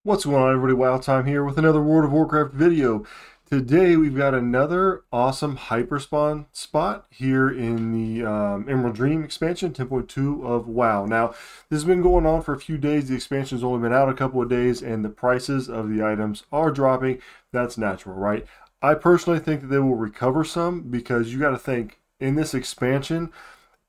What's going on, everybody? Wild Time here with another World of Warcraft video. Today we've got another awesome Hyperspawn spot here in the Emerald Dream expansion 10.2 of WoW. Now, this has been going on for a few days. The expansion's only been out a couple of days, and the prices of the items are dropping. That's natural, right? I personally think that they will recover some because you got to think in this expansion,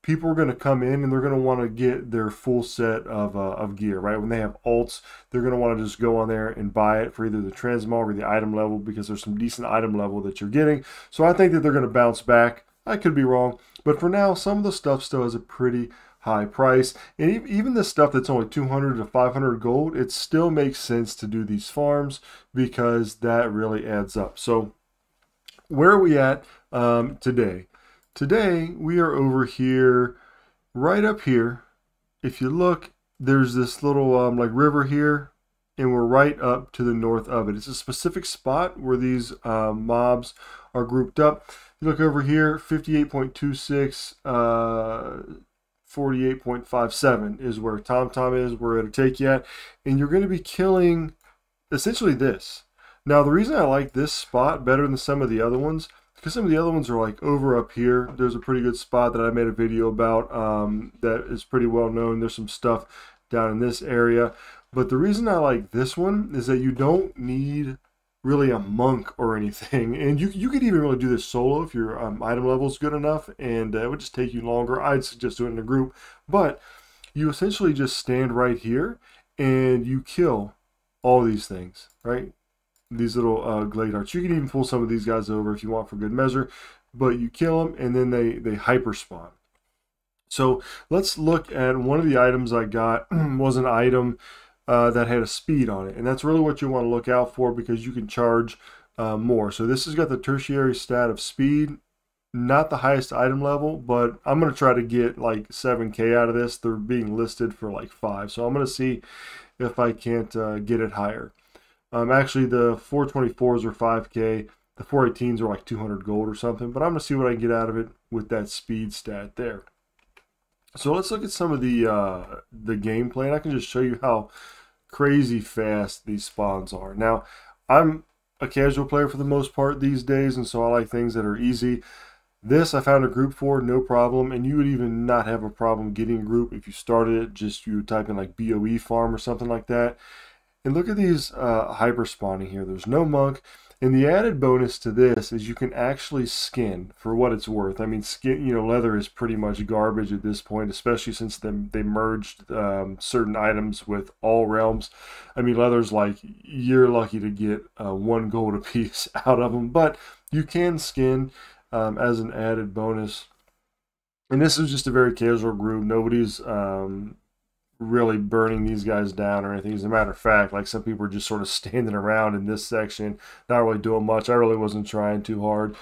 people are going to come in and they're going to want to get their full set of gear, right? When they have alts, they're going to want to just go on there and buy it for either the transmog or the item level because there's some decent item level that you're getting. So I think that they're going to bounce back. I could be wrong, but for now, some of the stuff still has a pretty high price. And even the stuff that's only 200 to 500 gold, it still makes sense to do these farms because that really adds up. So where are we at today? Today, we are over here, right up here. If you look, there's this little like river here, and we're right up to the north of it. It's a specific spot where these mobs are grouped up. You look over here, 58.26, 48.57 is where TomTom is, where it'll take you at. And you're going to be killing essentially this. Now, the reason I like this spot better than some of the other ones, because some of the other ones are like over up here. There's a pretty good spot that I made a video about that is pretty well known. There's some stuff down in this area. But the reason I like this one is that you don't need really a monk or anything. And you could even really do this solo if your item level is good enough. And it would just take you longer. I'd suggest doing it in a group. But you essentially just stand right here and you kill all these things, right? These little glade hearts. You can even pull some of these guys over if you want for good measure, but you kill them and then they hyper spawn. So let's look at one of the items I got was an item that had a speed on it, and that's really what you want to look out for because you can charge more. So this has got the tertiary stat of speed, not the highest item level, but I'm going to try to get like 7k out of this. They're being listed for like 5, so I'm going to see if I can't get it higher. Actually, the 424s are 5k. The 418s are like 200 gold or something. But I'm going to see what I can get out of it with that speed stat there. So let's look at some of the gameplay. And I can just show you how crazy fast these spawns are. Now, I'm a casual player for the most part these days. And so I like things that are easy. This I found a group for, no problem. And you would even not have a problem getting a group if you started it. Just you would type in like BOE farm or something like that. And look at these hyper spawning here. There's no monk. And the added bonus to this is you can actually skin for what it's worth. I mean, skin, leather is pretty much garbage at this point, especially since they merged certain items with all realms. I mean, leather's like, you're lucky to get 1 gold a piece out of them. But you can skin as an added bonus. And this is just a very casual group. Nobody's really burning these guys down or anything. As a matter of fact, like some people are just sort of standing around in this section, not really doing much. I really wasn't trying too hard,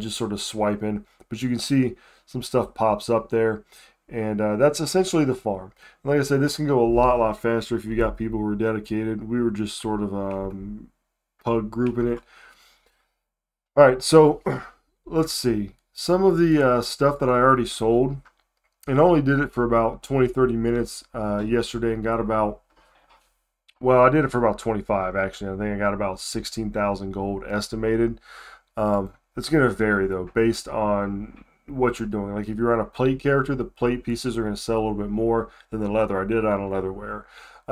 just sort of swiping. But you can see some stuff pops up there, and that's essentially the farm. And like I said, this can go a lot faster if you got people who are dedicated. We were just sort of pug grouping it. All right, so let's see. Some of the stuff that I already sold, and only did it for about 20-30 minutes yesterday and got about, well, I did it for about 25 actually. I think I got about 16,000 gold estimated. It's going to vary though based on what you're doing. Like if you're on a plate character, the plate pieces are going to sell a little bit more than the leather. I did it on a leatherware.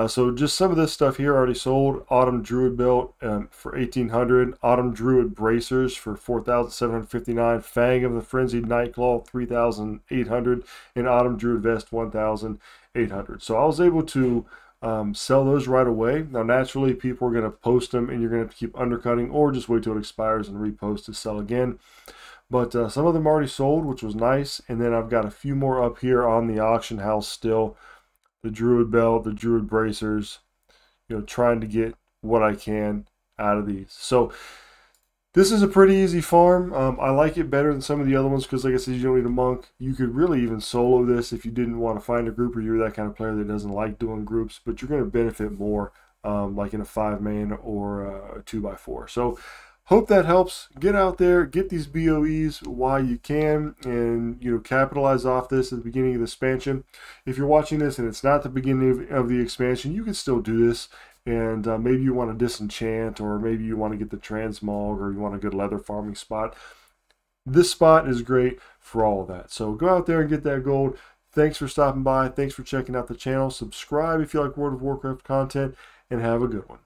So just some of this stuff here already sold. Autumn Druid Belt for 1,800. Autumn Druid Bracers for 4,759. Fang of the Frenzied Nightclaw 3,800. And Autumn Druid Vest 1,800. So I was able to sell those right away. Now naturally people are going to post them and you're going to have to keep undercutting or just wait till it expires and repost to sell again. But some of them already sold, which was nice. And then I've got a few more up here on the auction house still. The Druid Belt, the Druid Bracers, trying to get what I can out of these. So this is a pretty easy farm. I like it better than some of the other ones because, like I said, you don't need a monk. You could really even solo this if you didn't want to find a group or you're that kind of player that doesn't like doing groups, but you're going to benefit more like in a 5-man or a 2x4. So hope that helps. Get out there, get these BOEs while you can, and capitalize off this at the beginning of the expansion. If you're watching this and it's not the beginning of the expansion, you can still do this and maybe you want to disenchant, or maybe you want to get the transmog, or you want a good leather farming spot. This spot is great for all of that. So go out there and get that gold. Thanks for stopping by. Thanks for checking out the channel. Subscribe if you like World of Warcraft content, and have a good one.